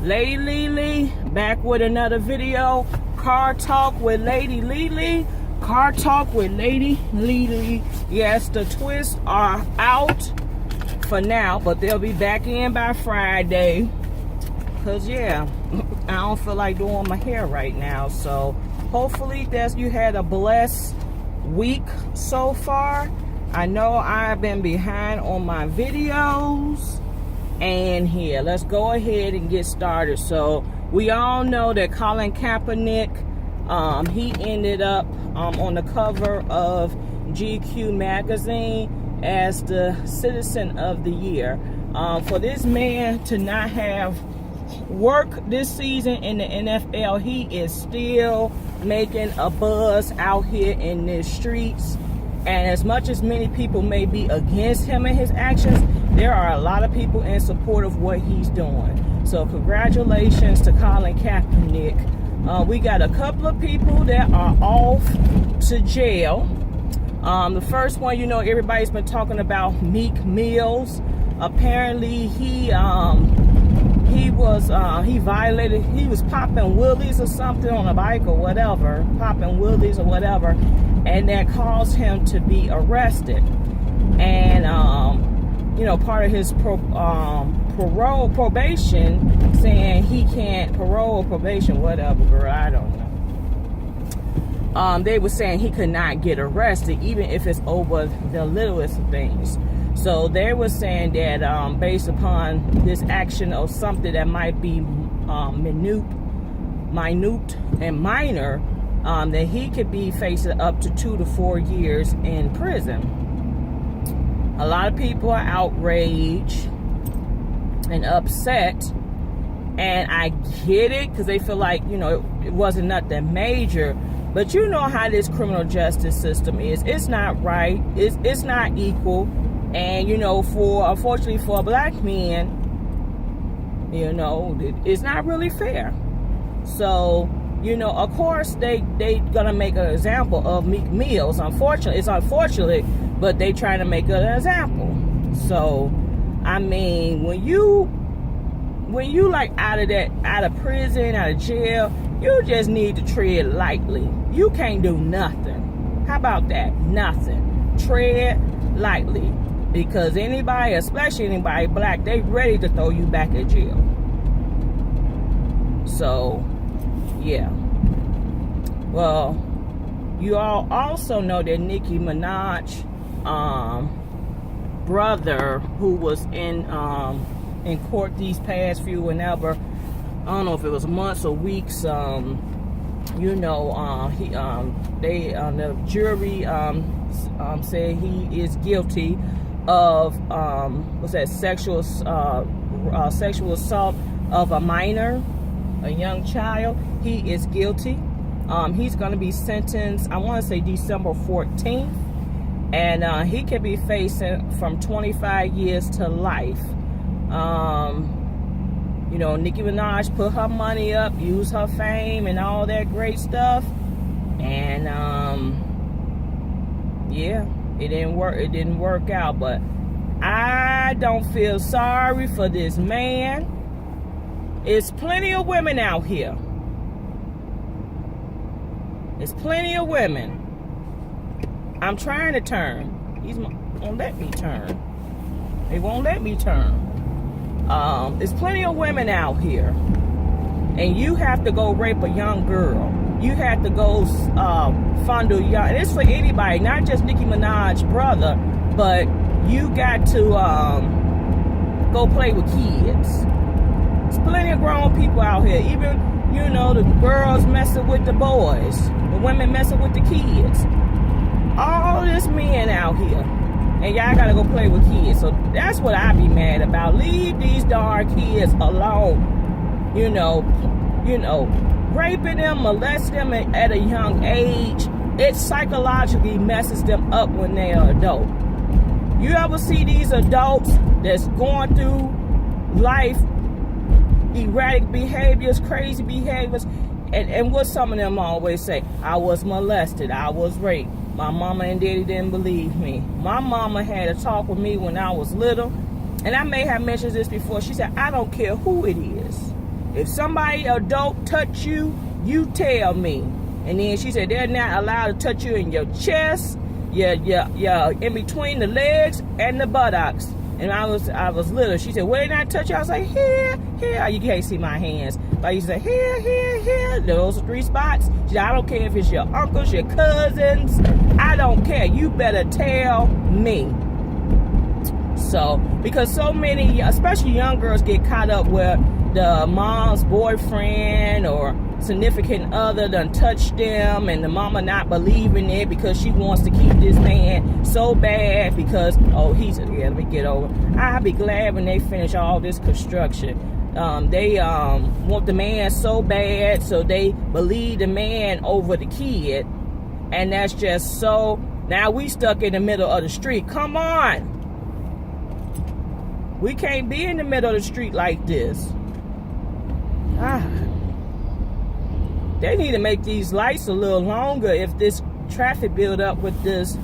Lady LeLe, back with another video. Car talk with Lady LeLe. Car talk with Lady LeLe. Yes, the twists are out for now, but they'll be back in by Friday. Cause yeah, I don't feel like doing my hair right now. So hopefully you had a blessed week so far. I know I've been behind on my videos. And here, let's go ahead and get started. So we all know that Colin Kaepernick, he ended up on the cover of GQ magazine as the Citizen of the Year. For this man to not have work this season in the NFL, he is still making a buzz out here in the streets. And as much as many people may be against him and his actions, there are a lot of people in support of what he's doing. So congratulations to Colin Kaepernick. We got a couple of people that are off to jail. The first one, you know, everybody's been talking about Meek Mills. Apparently he was popping wheelies or something on a bike or whatever, and that caused him to be arrested. And you know, part of his probation, saying he can't probation, whatever, girl, I don't know. They were saying he could not get arrested, even if it's over the littlest of things. So they were saying that based upon this action of something that might be minute and minor, that he could be facing up to 2 to 4 years in prison. A lot of people are outraged and upset, and I get it, because they feel like, you know, it wasn't nothing major. But you know how this criminal justice system is. It's not right. It's not equal. And, you know, unfortunately for black men, you know, it's not really fair. So, you know, of course, they gonna make an example of Meek Mills. Unfortunately, it's unfortunate, but they trying to make an example. So, I mean, when you like out of prison, out of jail, you just need to tread lightly. You can't do nothing. How about that? Nothing. Tread lightly. Because anybody, especially anybody black, they ready to throw you back in jail. So, yeah. Well, you all also know that Nicki Minaj, brother, who was in court these past few whenever, I don't know if it was months or weeks, you know, the jury said he is guilty of sexual assault of a minor, a young child. He is guilty. He's going to be sentenced, I want to say December 14th, and he could be facing from 25 years to life. You know, Nicki Minaj put her money up, used her fame and all that great stuff, and yeah, it didn't work out. But I don't feel sorry for this man. It's plenty of women out here. It's plenty of women. I'm trying to turn. He won't let me turn. They won't let me turn. There's plenty of women out here. And you have to go rape a young girl. You have to go fondle young. And it's for anybody, not just Nicki Minaj's brother, but you got to go play with kids. There's plenty of grown people out here. Even, you know, the girls messing with the boys, the women messing with the kids. All this men out here, and y'all gotta go play with kids. So that's what I be mad about. Leave these darn kids alone. You know, raping them, molesting them at a young age, it psychologically messes them up when they are adult. You ever see these adults that's going through life, erratic behaviors, crazy behaviors, and what some of them always say? I was molested, I was raped. My mama and daddy didn't believe me. My mama had a talk with me when I was little, and I may have mentioned this before. She said, I don't care who it is. if somebody adult touch you, you tell me. And then she said they're not allowed to touch you in your chest, your in between the legs and the buttocks. And I was little. She said, "Where did I touch you?" I was like, "Here, here." You can't see my hands, but I used to say, "Here, here, here." Those 3 spots. She said, "I don't care if it's your uncles, your cousins. I don't care. You better tell me." So, because so many, especially young girls, get caught up where the mom's boyfriend or significant other done touched them, and the mama not believing it because she wants to keep this man so bad because, oh, let me get over. I'll be glad when they finish all this construction. They want the man so bad, so they believe the man over the kid, and that's just so. Now we stuck in the middle of the street. Come on. We can't be in the middle of the street like this. They need to make these lights a little longer if this traffic build up with this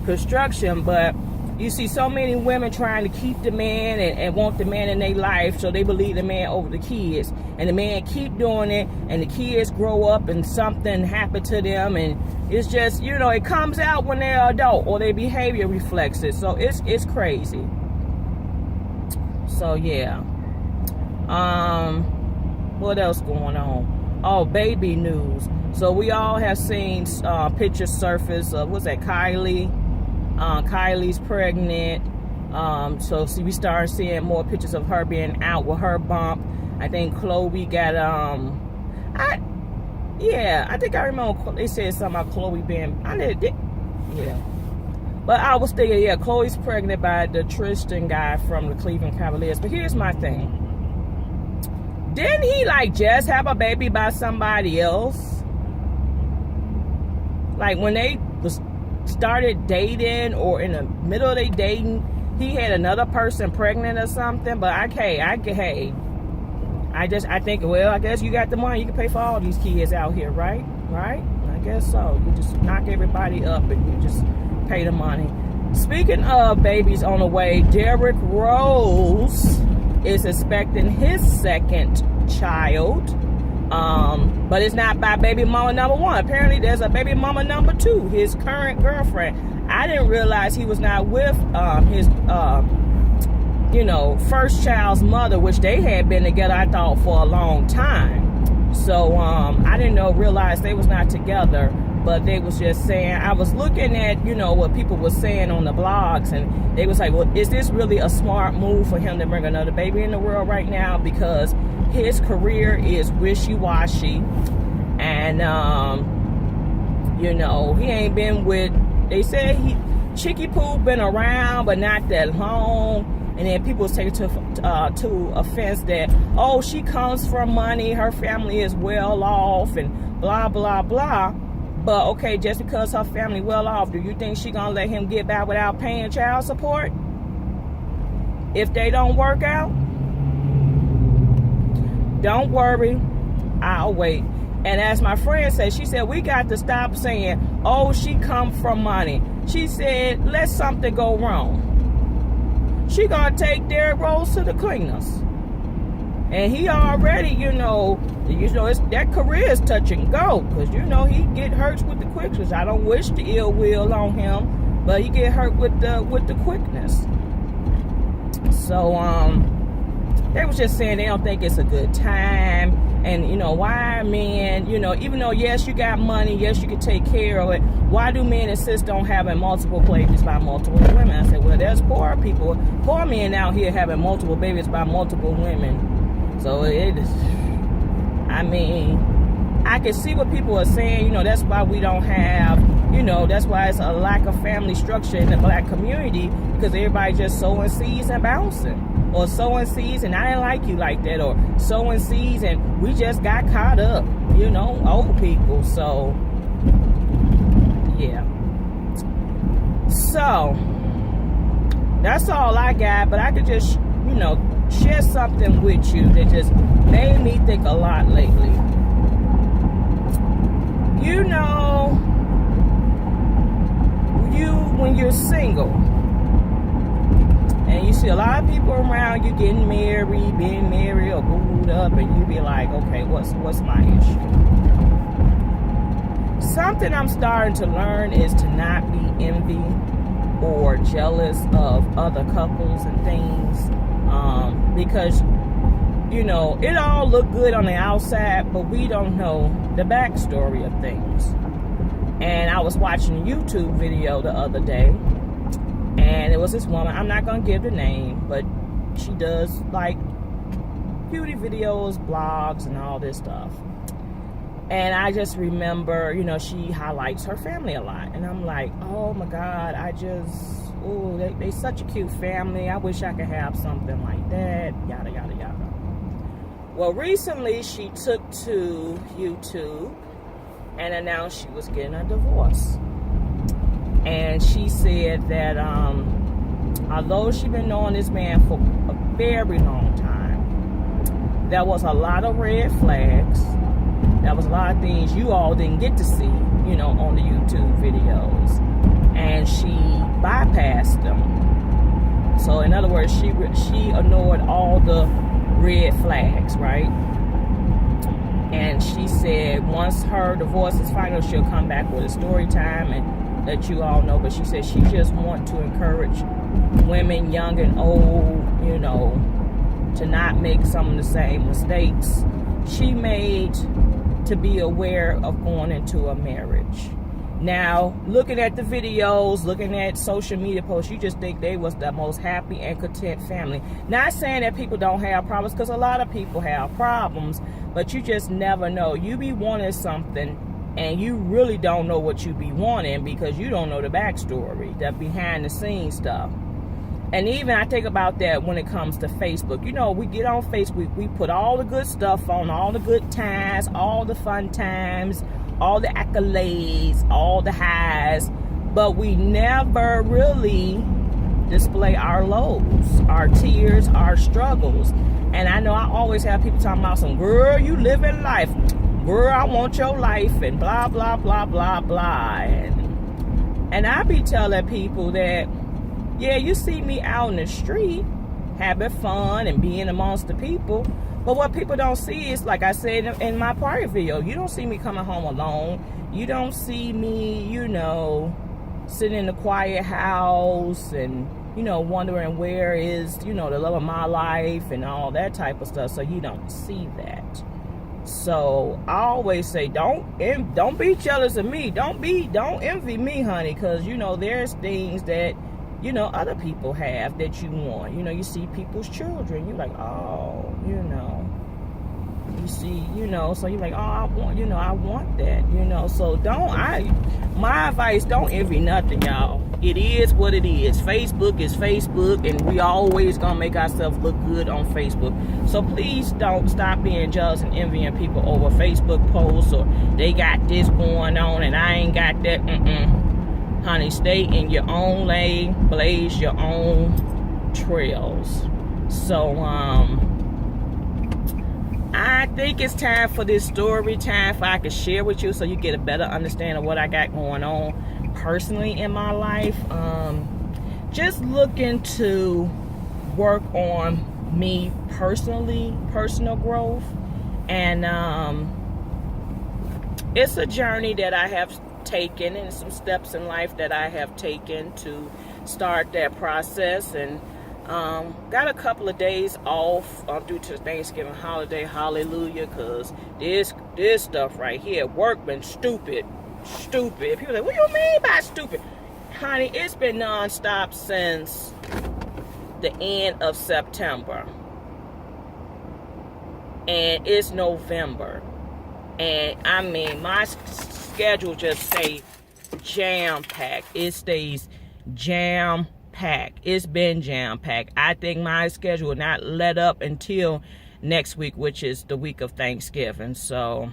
construction. But you see so many women trying to keep the man and want the man in their life, so they believe the man over the kids. And the man keep doing it, and the kids grow up and something happened to them, and it's just, it comes out when they're adult or their behavior reflects it. So it's crazy. So yeah. What else going on? Oh, baby news. So we all have seen pictures surface of, what's that, Kylie? Kylie's pregnant. So we started seeing more pictures of her being out with her bump. I think Chloe got, I think I remember they said something about Chloe being, yeah. But I was thinking, yeah, Chloe's pregnant by the Tristan guy from the Cleveland Cavaliers. But here's my thing. Didn't he just have a baby by somebody else? Like when they started dating or in the middle of their dating, he had another person pregnant or something. But I think, well, I guess you got the money, you can pay for all these kids out here, right? Right? I guess so. You just knock everybody up and you just pay the money. Speaking of babies on the way, Derrick Rose is expecting his second child, but it's not by baby mama number 1. Apparently there's a baby mama number 2, his current girlfriend. I didn't realize he was not with his first child's mother, which they had been together, I thought, for a long time. So I didn't realize they was not together. But they was just saying, I was looking at, what people were saying on the blogs, and they was like, well, is this really a smart move for him to bring another baby in the world right now? Because his career is wishy-washy, and, he ain't been with, they said Chicky Poo been around, but not that long. And then people take it to offense that, oh, she comes from money, her family is well off, and blah, blah, blah. But, okay, just because her family well off, do you think she gonna let him get by without paying child support? If they don't work out? Don't worry, I'll wait. And as my friend said, she said, we got to stop saying, oh, she come from money. She said, let something go wrong. She gonna take Derrick Rose to the cleaners. And he already, that career is touch and go. Because, he get hurt with the quickness. I don't wish the ill will on him, but he get hurt with the quickness. So, they was just saying they don't think it's a good time. And, why men, even though, yes, you got money, yes, you can take care of it, why do men insist on having multiple babies by multiple women? I said, well, there's poor men out here having multiple babies by multiple women. So I can see what people are saying, that's why we don't have, that's why it's a lack of family structure in the black community, because everybody just sowing seeds and bouncing, or sowing seeds and I didn't like you like that, or sowing seeds and we just got caught up, old people. So, yeah. So, that's all I got, but I could just, share something with you that just made me think a lot lately. When you're single and you see a lot of people around you getting married, being married or booed up, up, and you be like, okay, what's my issue? Something I'm starting to learn is to not be envy or jealous of other couples and things, because you know, it all look good on the outside, but we don't know the backstory of things. And I was watching a YouTube video the other day, and it was this woman, I'm not going to give the name, but she does like beauty videos, blogs, and all this stuff. And I just remember, you know, she highlights her family a lot. And I'm like, oh my God, they such a cute family. I wish I could have something like that, yada, yada, yada. Well, recently she took to YouTube and announced she was getting a divorce. And she said that although she'd been knowing this man for a very long time, there was a lot of red flags. There was a lot of things you all didn't get to see, you know, on the YouTube videos. And she bypassed them. So in other words, she ignored all the red flags, right? And she said once her divorce is final, she'll come back with a story time and let you all know. But she said she just wants to encourage women, young and old, you know, to not make some of the same mistakes she made, to be aware of going into a marriage. Now, looking at the videos, looking at social media posts, you just think they was the most happy and content family. Not saying that people don't have problems, because a lot of people have problems, but you just never know. You be wanting something, and you really don't know what you be wanting because you don't know the backstory, the behind the scenes stuff. And even I think about that when it comes to Facebook. You know, we get on Facebook, we put all the good stuff on, all the good times, all the fun times, all the accolades, all the highs, but we never really display our lows, our tears, our struggles. And I know I always have people talking about some, girl, you living life. Girl, I want your life, and blah, blah, blah, blah, blah. And I be telling people that, yeah, you see me out in the street having fun and being amongst the people, but what people don't see is, like I said in my prior video, you don't see me coming home alone. You don't see me, you know, sitting in a quiet house and, you know, wondering where is, you know, the love of my life and all that type of stuff. So you don't see that. So I always say, don't be jealous of me. Don't envy me, honey, because, you know, there's things that, you know, other people have that you want. You know, you see people's children, you're like, oh, you know, you see, you know, so you're like, oh, I want that, you know. So my advice, don't envy nothing, y'all. It is what it is. Facebook is Facebook, and we always gonna make ourselves look good on Facebook. So please don't stop being jealous and envying people over Facebook posts, or they got this going on and I ain't got that. Honey, stay in your own lane, blaze your own trails. So, I think it's time for this story time, if I can share with you so you get a better understanding of what I got going on personally in my life. Just looking to work on me personally, personal growth. And it's a journey that I have taken, and some steps in life that I have taken to start that process. And got a couple of days off due to the Thanksgiving holiday, hallelujah, because this stuff right here, work been stupid. People like, what do you mean by stupid? Honey, it's been non-stop since the end of September, and it's November, and I mean, my schedule just stays jam-packed. It stays jam-packed. It's been jam-packed. I think my schedule will not let up until next week, which is the week of Thanksgiving. So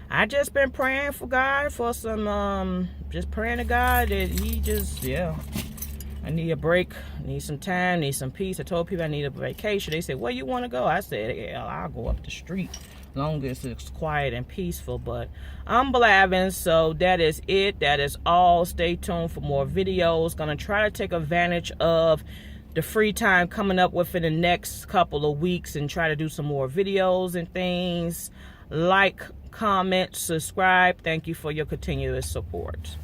I just been praying for God for some, just praying to God that he just, I need a break, need some time, need some peace. I told people I need a vacation. They said, where you want to go? I said, yeah, I'll go up the street, long as it's quiet and peaceful. But I'm blabbing, so that is it. That is all. Stay tuned for more videos. Gonna try to take advantage of the free time coming up within the next couple of weeks and try to do some more videos and things. Like, comment, subscribe. Thank you for your continuous support.